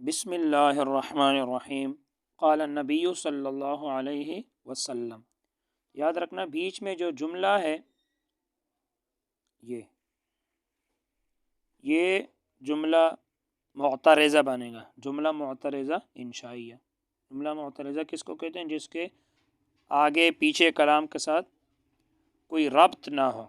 بسم اللہ الرحمن الرحیم قال النبی صلی اللہ علیہ وسلم۔ یاد رکھنا بیچ میں جو جملہ ہے یہ جملہ معترضہ بنے گا، جملہ معترضہ انشائیہ۔ جملہ معترضہ کس کو کہتے ہیں؟ جس کے آگے پیچھے کلام کے ساتھ کوئی ربط نہ ہو۔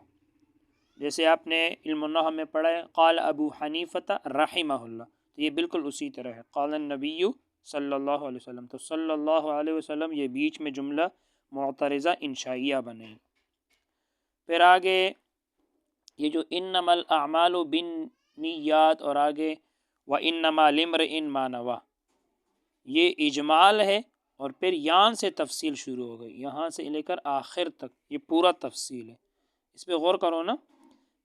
جیسے آپ نے علم النحو میں پڑھا ہے قال ابو حنیفہ رحمہ اللہ، تو یہ بالکل اسی طرح ہے قال النبی صلی اللہ علیہ وسلم، تو صلی اللہ علیہ وسلم یہ بیچ میں جملہ معترضہ انشائیہ بنے گا۔ پھر آگے یہ جو انما الاعمال بالنیات اور آگے وانما لامرئ ما نوى، یہ اجمال ہے اور پھر یہاں سے تفصیل شروع ہو گئی، یہاں سے لے کر آخر تک یہ پورا تفصیل ہے۔ اس پہ غور کرو نا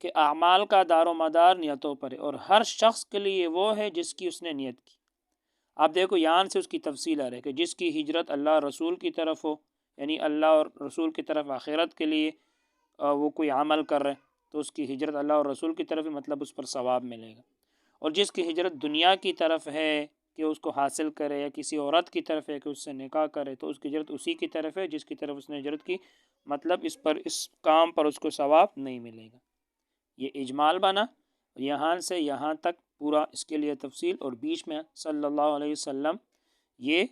کہ اعمال کا دار و مدار نیتوں پر ہے، اور ہر شخص کے لیے وہ ہے جس کی اس نے نیت کی۔ آپ دیکھو یہاں سے اس کی تفصیل آ رہی ہے کہ جس کی ہجرت اللہ رسول کی طرف ہو، یعنی اللہ اور رسول کی طرف آخرت کے لیے وہ کوئی عمل کر رہے تو اس کی ہجرت اللہ اور رسول کی طرف ہے، مطلب اس پر ثواب ملے گا۔ اور جس کی ہجرت دنیا کی طرف ہے کہ اس کو حاصل کرے، یا کسی عورت کی طرف ہے کہ اس سے نکاح کرے، تو اس کی ہجرت اسی کی طرف ہے جس کی طرف اس نے ہجرت کی، مطلب اس کام پر اس کو ثواب نہیں ملے گا۔ یہ اجمال بنا، یہاں سے یہاں تک پورا اس کے لیے تفصیل، اور بیچ میں صلی اللہ علیہ وسلم یہ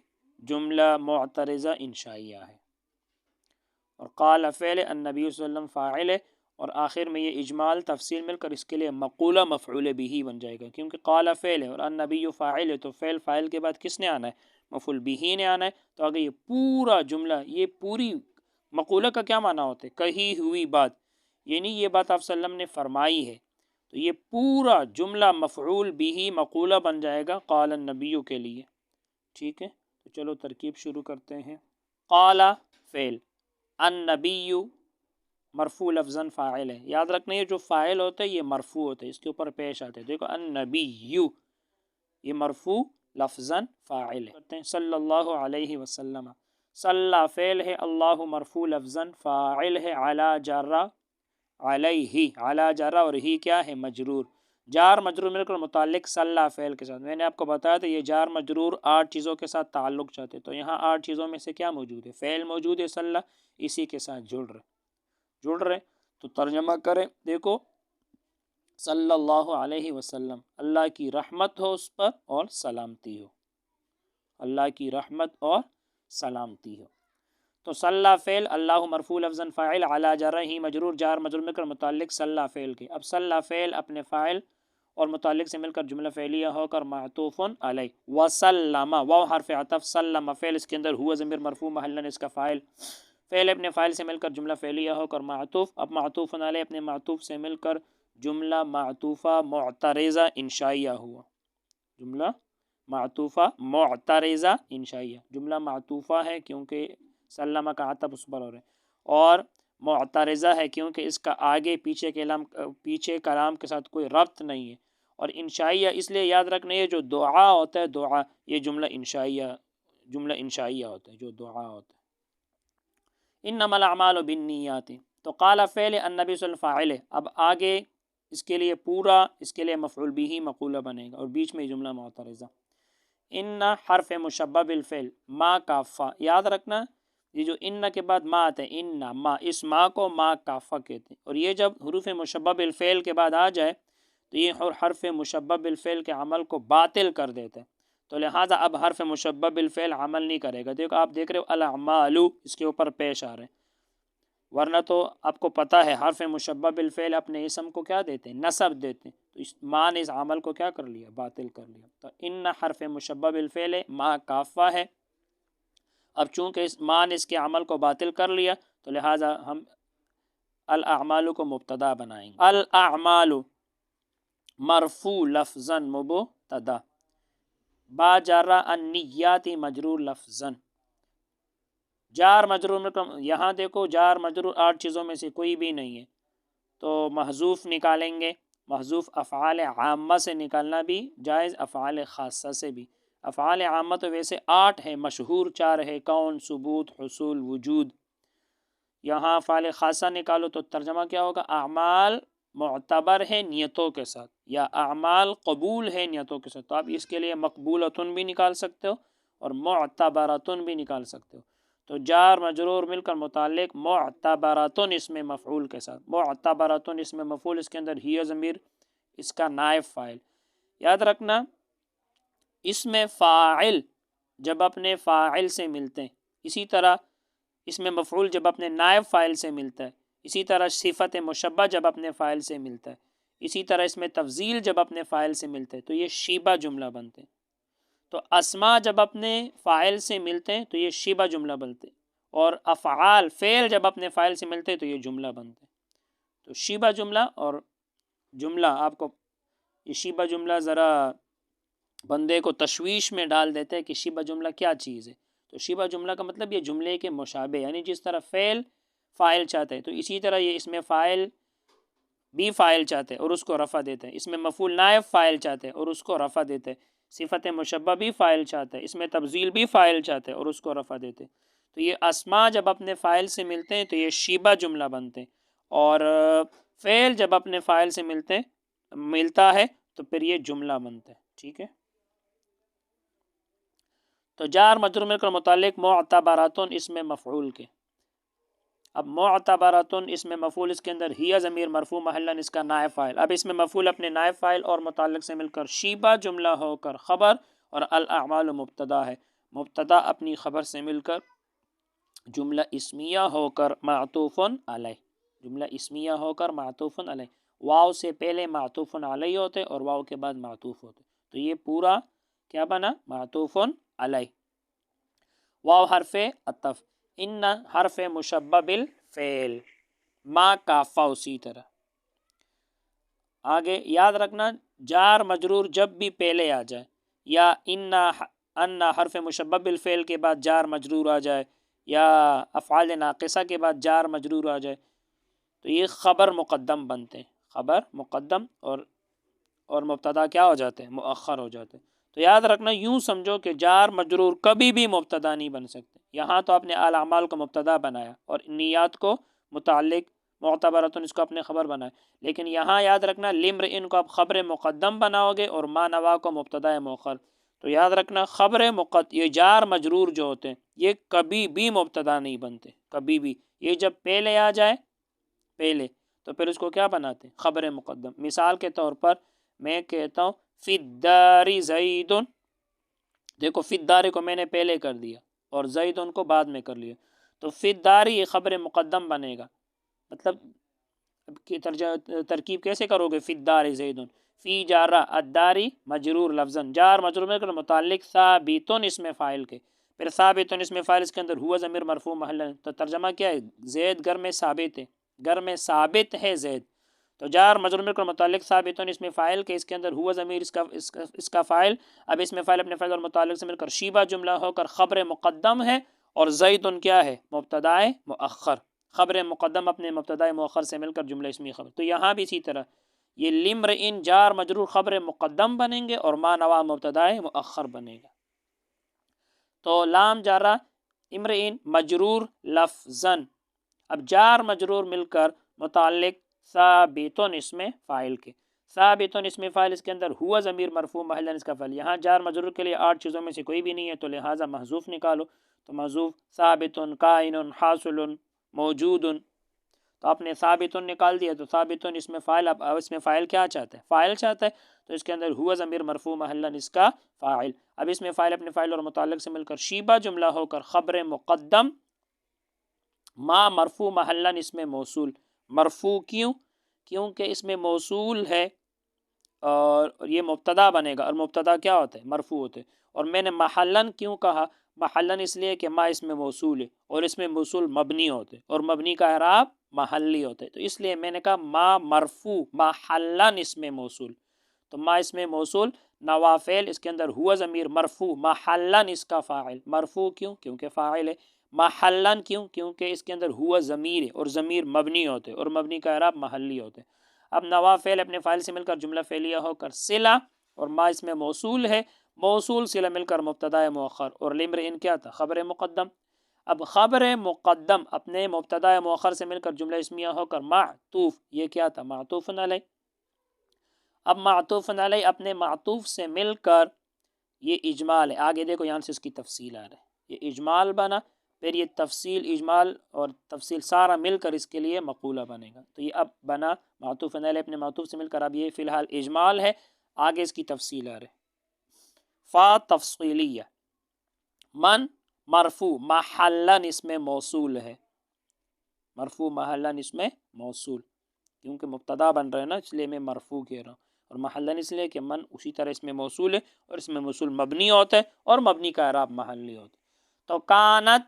جملہ معترضہ انشائیہ ہے۔ اور قال فعل النبی صلی اللہ علیہ وسلم فاعل ہے، اور آخر میں یہ اجمال تفصیل مل کر اس کے لیے مقولہ مفعول بھی بن جائے گا، کیونکہ قال فعل ہے اور النبی فاعل ہے، تو فعل فاعل کے بعد کس نے آنا ہے؟ مفعول بھی نے آنا ہے۔ تو آگے یہ پورا جملہ، یہ پوری مقولہ کا کیا معنی ہوتا ہے؟ کہی ہوئی بات، یعنی یہ بات آپ صلی اللہ علیہ وسلم نے فرمائی ہے، تو یہ پورا جملہ مفعول بھی مقولہ بن جائے گا قال النبی کے لیے۔ ٹھیک ہے، تو چلو ترکیب شروع کرتے ہیں۔ قال فعل، النبی مرفوع لفظاً فاعل ہے۔ یاد رکھنا یہ جو فاعل ہوتا ہے یہ مرفوع ہوتا ہے، اس کے اوپر پیش آتے ہیں۔ دیکھو النبی، یہ مرفوع لفظاً فاعل ہے۔ صلی اللہ علیہ وسلم، صلی فعل ہے، اللہ مرفوع لفظاً فاعل ہے، علی جارہ، علیہ علی جارہ، اور ہی کیا ہے؟ مجرور۔ جار مجرور مل کر متعلق صلی فعل کے ساتھ۔ میں نے آپ کو بتایا تھا یہ جار مجرور 8 چیزوں کے ساتھ تعلق چاہتے، تو یہاں 8 چیزوں میں سے کیا موجود ہے؟ فعل موجود ہے، صلی، اسی کے ساتھ جڑ رہے، تو ترجمہ کریں۔ دیکھو صلی اللہ علیہ وسلم، اللہ کی رحمت ہو اس پر اور سلامتی ہو، اللہ کی رحمت اور سلامتی ہو۔ تو صلی فعل، اللہ مرفوع لفظاً فاعل، علی جارہ ہی مجرور، جار مجرور مل کر متعلق صلی فعل کے۔ اب صلی فعل اپنے فاعل اور متعلق سے مل کر جملہ فعلیہ ہو کر معطوف علیہ، وسلم، واو حرف عطف، سلم فعل اس کے اندر ہوا ضمیر مرفوع محلاً اس کا فاعل، فعل اپنے فاعل سے مل کر جملہ فعلیہ ہو کر معطوف، اب معطوف علیہ اپنے معطوف سے مل کر جملہ معطوفہ معترضہ انشائیہ ہوا، جملہ معطوفہ معترضہ انشائیہ۔ جملہ معطوفہ ہے کیونکہ سلم کا عطف اس پر ہو رہا ہے، اور معترضہ ہے کیونکہ اس کا آگے پیچھے کلام کے ساتھ کوئی ربط نہیں ہے، اور انشائیہ اس لیے یاد رکھنا یہ جو دعا ہوتا ہے، دعا یہ جملہ انشائیہ ہوتا ہے، جو دعا ہوتا ہے۔ انما الاعمال بالنیات، تو قال فعل النبی صلی اللہ علیہ وسلم فاعل ہے۔ اب آگے اس کے لیے پورا اس کے لیے مفعول بھی مقولہ بنے گا، اور بیچ میں جملہ معترضہ۔ ان حرف مشبہ بالفعل، ما کافہ، یاد رکھنا یہ جو ان کے بعد ما آتا ہے، ان ما، اس ما کو ما کافہ کہتے ہیں، اور یہ جب حروف مشبہ بالفعل کے بعد آ جائے تو یہ حرف مشبہ بالفعل کے عمل کو باطل کر دیتا ہے، تو لہٰذا اب حرف مشبہ بالفعل عمل نہیں کرے گا۔ دیکھو آپ دیکھ رہے ہو الاعمال اس کے اوپر پیش آ رہے ہیں، ورنہ تو آپ کو پتہ ہے حرف مشبہ بالفعل اپنے اسم کو کیا دیتے ہیں؟ نصب دیتے ہیں، تو اس ما نے اس عمل کو کیا کر لیا؟ باطل کر لیا۔ تو ان حرف مشبہ بالفعل ہے، ما کافہ ہے، اب چونکہ اس ما نے اس کے عمل کو باطل کر لیا تو لہٰذا ہم الاعمال کو مبتدا بنائیں گے۔ الاعمال مرفوع لفظاً مبتدا، با جارہ النیات مجرور لفظاً، جار مجرور، یہاں دیکھو جار مجرور 8 چیزوں میں سے کوئی بھی نہیں ہے، تو محذوف نکالیں گے، محذوف افعال عامہ سے نکالنا بھی جائز، افعال خاصہ سے بھی۔ افعال عامہ تو ویسے 8 ہے، مشہور 4 ہے، کون، ثبوت، حصول، وجود۔ یہاں افعال خاصہ نکالو تو ترجمہ کیا ہوگا؟ اعمال معتبر ہے نیتوں کے ساتھ، یا اعمال قبول ہے نیتوں کے ساتھ، تو آپ اس کے لیے مقبولتن بھی نکال سکتے ہو اور معتبرتن بھی نکال سکتے ہو۔ تو جار مجرور مل کر متعلق معتبرتن اسم مفعول کے ساتھ، معتبرتن اسم مفعول، اس کے اندر ہی ضمیر اس کا نائب فاعل۔ یاد رکھنا اسم فاعل جب اپنے فاعل سے ملتے ہیں، اسی طرح اسم مفعول جب اپنے نائب فاعل سے ملتا ہے، اسی طرح صفت مشبہ جب اپنے فاعل سے ملتا ہے، اسی طرح اس میں تفضیل جب اپنے فاعل سے ملتے ہیں تو یہ شیبہ جملہ بنتے ہیں۔ تو اسما جب اپنے فاعل سے ملتے ہیں تو یہ شیبہ جملہ بنتے ہیں، اور افعال فعل جب اپنے فاعل سے ملتے ہیں تو یہ جملہ بنتے ہیں۔ تو شیبہ جملہ اور جملہ، آپ کو یہ شیبہ جملہ ذرا بندے کو تشویش میں ڈال دیتے ہیں کہ شیبہ جملہ کیا چیز ہے۔ تو شیبہ جملہ کا مطلب یہ جملے کے مشابہ، یعنی جس طرح فعل فاعل چاہتے ہیں تو اسی طرح یہ اس میں فاعل بھی فاعل چاہتے ہیں اور اس کو رفع دیتے ہیں، اس میں مفعول نائب فاعل چاہتے ہیں اور اس کو رفع دیتے ہیں، صفت مشبہ بھی فاعل چاہتے ہیں، اس میں تبذیل بھی فاعل چاہتے ہیں اور اس کو رفع دیتے ہیں۔ تو یہ اسما جب اپنے فاعل سے ملتے ہیں تو یہ شیبہ جملہ بنتے ہیں، اور فعل جب اپنے فاعل سے ملتا ہے تو پھر یہ جملہ بنتا ہے۔ ٹھیک ہے، تو جار مجرور مل کر متعلق معتبراتن اسم مفعول کے۔ اب معتبراتن اسم مفعول، اس کے اندر ہی ضمیر مرفوع محلاً اس کا نائب فاعل۔ اب اس میں مفعول اپنے نائب فاعل اور متعلق سے مل کر شیبہ جملہ ہو کر خبر، اور الاعمال مبتدا ہے، مبتدا اپنی خبر سے مل کر جملہ اسمیہ ہو کر معطوف علیہ، جملہ اسمیہ ہو کر معطوف علیہ، واو سے پہلے معطوف علیہ ہوتے اور واو کے بعد معطوف ہوتے، تو یہ پورا کیا بنا؟ معطوف علیہ۔ واو حرف عطف، ان حرف مشبہ بالفعل، ما کافہ اسی طرح۔ آگے یاد رکھنا جار مجرور جب بھی پہلے آ جائے، یا ان حرف مشبہ بالفعل کے بعد جار مجرور آ جائے، یا افعال ناقصہ کے بعد جار مجرور آ جائے، تو یہ خبر مقدم بنتے ہیں، خبر مقدم، اور مبتدا کیا ہو جاتے ہیں؟ مؤخر ہو جاتے ہیں۔ تو یاد رکھنا یوں سمجھو کہ جار مجرور کبھی بھی مبتدا نہیں بن سکتے۔ یہاں تو آپ نے الاعمال کو مبتدا بنایا اور نیات کو متعلق معتبراتن اس کو اپنے خبر بنایا، لیکن یہاں یاد رکھنا لمرئن کو آپ خبر مقدم بناؤ گے اور ما نوا کو مبتدا مؤخر۔ تو یاد رکھنا یہ جار مجرور جو ہوتے ہیں یہ کبھی بھی مبتدا نہیں بنتے، کبھی بھی۔ یہ جب پہلے آ جائے پہلے تو پھر اس کو کیا بناتے ہیں؟ خبر مقدم۔ مثال کے طور پر میں کہتا ہوں فی الدار زید، دیکھو فی الدار کو میں نے پہلے کر دیا اور زید ان کو بعد میں کر لیا، تو فی الدار یہ خبر مقدم بنے گا۔ مطلب ترکیب کیسے کرو گے؟ فی الدار زید، فی جارہ الداری مجرور لفظاً، جار مجرور میں کر متعلق ثابتن اسم فاعل کے، پھر ثابتن اسم فاعل اس کے اندر ہوا ضمیر مرفوع محلاً، تو ترجمہ کیا ہے؟ زید گھر میں ثابت ہے، گھر میں ثابت ہے زید۔ تو جار مجرور میں کر متعلق ثابتن اسم فاعل کے، اس کے اندر ہوا ضمیر اس کا فاعل، اب اس میں فاعل اپنے فاعل اور متعلق سے مل کر شیبہ جملہ ہو کر خبر مقدم ہے، اور زیدن کیا ہے؟ مبتدا مؤخر، خبر مقدم اپنے مبتدا مؤخر سے مل کر جملہ اسمی خبر۔ تو یہاں بھی اسی طرح یہ لمرئن جار مجرور خبر مقدم بنیں گے اور ما نوا مبتدا مؤخر بنے گا۔ تو لام جارہ امرئن مجرور لفظاً، اب جار مجرور مل کر متعلق ثابتن اسم فاعل کے، ثابتن اسم فاعل اس کے اندر ہوا ضمیر مرفوع محلاً اس کا فعل، یہاں جار مجرور کے لیے 8 چیزوں میں سے کوئی بھی نہیں ہے تو لہٰذا محذوف نکالو، تو محذوف ثابتن کائن حاصل موجود، تو آپ نے ثابتن نکال دیا، تو ثابتن اسم فاعل، اب اس میں فاعل کیا چاہتا ہے؟ فاعل چاہتا ہے، تو اس کے اندر ہوا ضمیر مرفوع محلاً اس کا فاعل، اب اس میں فاعل اپنے فاعل اور متعلق سے مل کر شیبہ جملہ ہو کر خبر مقدم، ما مرفوع محلاً اس میں موصول، مرفوع کیونکہ اس میں موصول ہے اور یہ مبتدا بنے گا، اور مبتدا کیا ہوتا ہے؟ مرفوع ہوتے ہیں۔ اور میں نے محلاً کیوں کہا؟ محلاً اس لیے کہ ما اس میں موصول ہے اور اس میں موصول مبنی ہوتے اور مبنی کا اعراب محلی ہوتا ہے، تو اس لیے میں نے کہا ما مرفوع محلاً اس میں موصول، تو ما اس میں موصول نوافعل، اس کے اندر ہوا ضمیر مرفوع محلاً اس کا فاعل، مرفوع کیونکہ فاعل ہے، محلاً کیونکہ اس کے اندر ہوا ضمیر ہے اور ضمیر مبنی ہوتے اور مبنی کا اعراب محلی ہوتے۔ اب نوافعل اپنے فاعل سے مل کر جملہ فعلیہ ہو کر صلہ، اور ما اس میں موصول ہے، موصول صلہ مل کر مبتدا مؤخر، اور لمرئن کیا تھا؟ خبر مقدم۔ اب خبر مقدم اپنے مبتدا مؤخر سے مل کر جملہ اسمیہ ہو کر معطوف، یہ کیا تھا؟ معطوف علیہ۔ اب معطوف علیہ اپنے معطوف سے مل کر یہ اجمال ہے، آگے دیکھو یہاں سے اس کی تفصیل آ رہا ہے، یہ اجمال بنا، پھر یہ تفصیل، اجمال اور تفصیل سارا مل کر اس کے لیے مقولہ بنے گا۔ تو یہ اب بنا معطوف علیہ اپنے معطوف سے مل کر، اب یہ فی الحال اجمال ہے، آگے اس کی تفصیل آ رہا ہے۔ فا تفصیلیہ، من مرفوع محلن اس میں موصول ہے، مرفوع محلن اس میں موصول، کیونکہ مبتدا بن رہا ہے نا، اس لیے میں مرفوع کہہ رہا ہوں، اور محلن اس لیے کہ من اسی طرح اس میں موصول ہے، اور اس میں موصول مبنی ہوتا ہے، اور مبنی کا اعراب محلی ہوتا ہے۔ تو کانت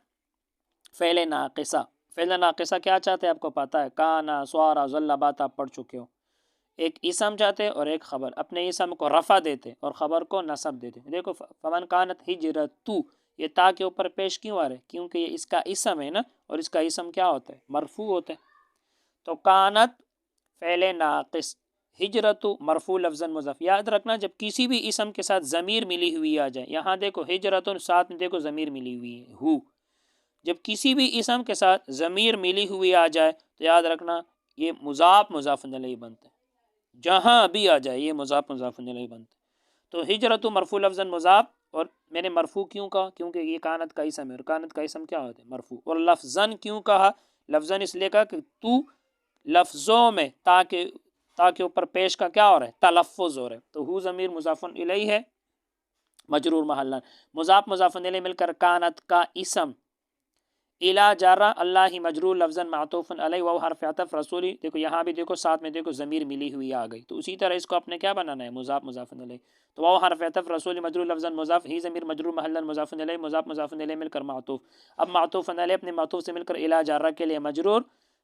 فعل ناقصہ، فعل ناقصہ کیا چاہتے ہیں آپ کو پتا ہے، کانا، سوارا، ظل، بات آپ پڑھ چکے ہو، ایک اسم چاہتے اور ایک خبر، اپنے اسم کو رفع دیتے اور خبر کو نصب دیتے۔ دیکھو فمن کانت ہجرتو، یہ تا کے اوپر پیش کیوں آ رہے؟ کیونکہ یہ اس کا اسم ہے نا، اور اس کا اسم کیا ہوتا ہے؟ مرفوع ہوتا ہے۔ تو کانت فعل ناقص، ہجرتو مرفوع لفظاً مضاف۔ یاد رکھنا جب کسی بھی اسم کے ساتھ ضمیر ملی ہوئی آ جائے، یہاں دیکھو ہجرتو، ساتھ میں دیکھو ضمیر ملی ہوئی ہے ہو، جب کسی بھی اسم کے ساتھ ضمیر ملی ہوئی آ جائے تو یاد رکھنا یہ مضاف مضاف الیہ بنتا ہے، جہاں بھی آ جائے یہ مضاف مضاف الیہ بنتا ہے۔ تو ہجرت مرفوع لفظاً مضاف، اور میں نے مرفوع کیوں کہا؟ کیونکہ یہ کانت کا اسم ہے، اور کانت کا اسم کیا ہوتا ہے؟ مرفوع۔ اور لفظاً کیوں کہا؟ لفظاً اس لیے کہا کہ تو لفظوں میں تاکہ اوپر پیش کا کیا ہو رہا ہے؟ تلفظ ہو رہا ہے۔ تو ہو ضمیر مضاف الیہ ہے، مجرور محلن، مضاف مضاف الیہ مل کر کانت کا اسم، الا جارہ اللہ ہی مجرور لفظاً معطوف علیہ و حرف عطف رسولی، دیکھو یہاں بھی دیکھو ساتھ میں دیکھو ضمیر ملی ہوئی آ گئی، تو اسی طرح اس کو اپنے کیا بنانا ہے؟ مضاف مضاف علیہ۔ تو وہ حرف عطف رسولی مجرور لفظاً مضاف، ہی ضمیر مجرور محلن مضاف علیہ، مضاف مضاف علیہ مل کر معطوف۔ اب معطوف علیہ اپنے معطوف سے مل کر الا جارہ کے لیے مجرور،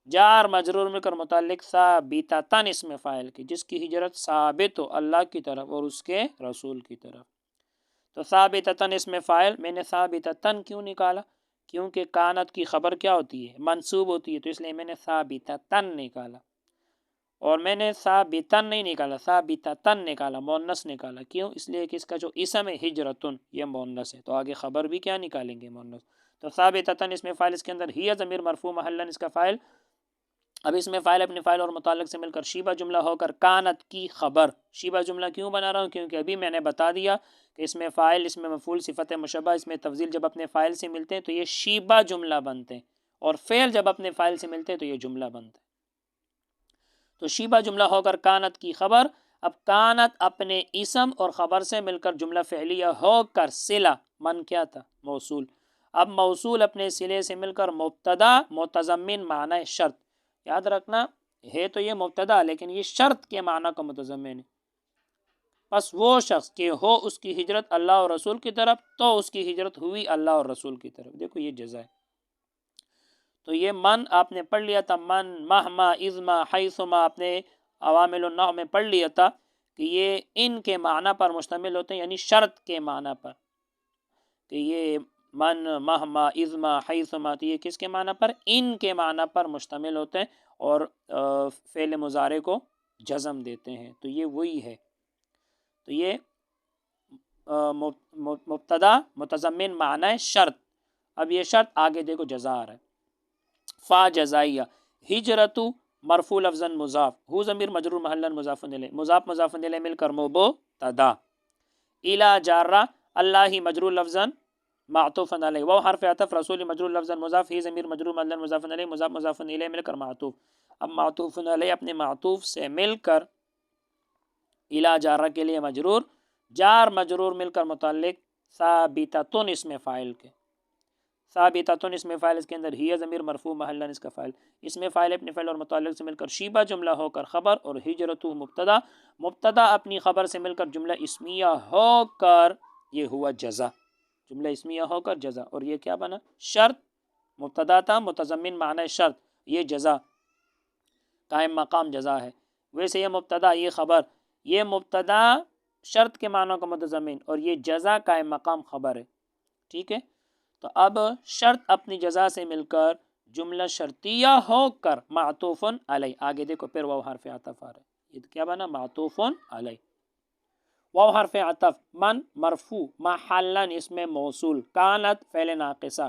جار مجرور مل کر متعلق ثابتتاً اسم فاعل کی، جس کی ہجرت ثابت ہو اللہ کی طرف اور اس کے رسول کی طرف۔ تو ثابتتاً اسم فاعل، میں نے ثابتتاً کیوں نکالا؟ کیونکہ کانت کی خبر کیا ہوتی ہے؟ منصوب ہوتی ہے، تو اس لیے میں نے ثابتتاً نکالا، اور میں نے ثابتاً نہیں نکالا، ثابتتاً نکالا، مؤنث نکالا، کیوں؟ اس لیے کہ اس کا جو اسم ہے ہجرتن یہ مؤنث ہے، تو آگے خبر بھی کیا نکالیں گے؟ مؤنث۔ تو ثابتتاً اسم فاعل، اس کے اندر ہی ضمیر مرفوع محلن اس کا فاعل، اب اس میں فاعل اپنے فاعل اور متعلق سے مل کر شیبہ جملہ ہو کر کانت کی خبر، شیبہ جملہ کیوں بنا رہا ہوں؟ کیونکہ ابھی میں نے بتا دیا کہ اس میں فاعل، اس میں مفعول، صفت مشبہ، اس میں تفضیل جب اپنے فاعل سے ملتے ہیں تو یہ شیبہ جملہ بنتے ہیں، اور فعل جب اپنے فاعل سے ملتے ہیں تو یہ جملہ بنتا ہے۔ تو شیبہ جملہ ہو کر کانت کی خبر، اب کانت اپنے اسم اور خبر سے مل کر جملہ فعلیہ ہو کر صلہ، من کیا تھا؟ موصول، اب موصول اپنے صلے سے مل کر مبتدا متضمن معنی شرط، یاد رکھنا ہے تو یہ مبتدا لیکن یہ شرط کے معنی کا متضمن ہے، بس وہ شخص کہ ہو اس کی ہجرت اللہ اور رسول کی طرف تو اس کی ہجرت ہوئی اللہ اور رسول کی طرف، دیکھو یہ جزا ہے۔ تو یہ من آپ نے پڑھ لیا تھا، من، مہما، اذما، حیثما، اپنے عوامل النحو میں پڑھ لیا تھا کہ یہ ان کے معنی پر مشتمل ہوتے ہیں، یعنی شرط کے معنی پر، کہ یہ من، مہما، اذما، حیثما، تو یہ کس کے معنی پر؟ ان کے معنی پر مشتمل ہوتے ہیں، اور فعل مضارع کو جزم دیتے ہیں، تو یہ وہی ہے۔ تو یہ مبتدا متضمن معنی شرط، اب یہ شرط آگے دیکھو جزا آ رہا ہے۔ فا جزائیہ، ہجرتو مرفوع لفظاً مضاف، ہو ضمیر مجرور محلن مضاف الیہ، مضاف مضاف الیہ مل کر مبتدا، الا جارہ اللہ ہی مجرور لفظاً معطوف علیہ، وہ حرف عطف رسول مجرور لفظاً مضاف، ہی ضمیر مجرور محلن مضاف الیہ، مضاف مضاف الیہ مل کر معطوف۔ اب معطوف علیہ اپنے معطوف سے مل کر الا جارہ کے لیے مجرور، جار مجرور مل کر متعلق ثابتتن اسم فاعل کے، ثابتتن اسم فاعل، اس کے اندر ہی ضمیر مرفوع محلن اس کا فاعل، اسم فاعل اپنے فعل اور متعلق سے مل کر شیبہ جملہ ہو کر خبر، اور ہجرتو مبتدا، مبتدا اپنی خبر سے مل کر جملہ اسمیہ ہو کر یہ ہوا جزا، جملہ اسمیہ ہو کر جزا، اور یہ کیا بنا؟ شرط، مبتدا تھا متضمن معنی شرط، یہ جزا قائم مقام جزا ہے۔ ویسے یہ مبتدا، یہ خبر، یہ مبتدا شرط کے معنی کا متضمن، اور یہ جزا قائم مقام خبر ہے، ٹھیک ہے۔ تو اب شرط اپنی جزا سے مل کر جملہ شرطیہ ہو کر معطوف علیہ، آگے دیکھو پھر واو حرف عطف آ رہا ہے، یہ کیا بنا؟ معطوف علیہ، واو حرف عطف، من مرفوع محلن اسم موصول، کانت فعل ناقصہ،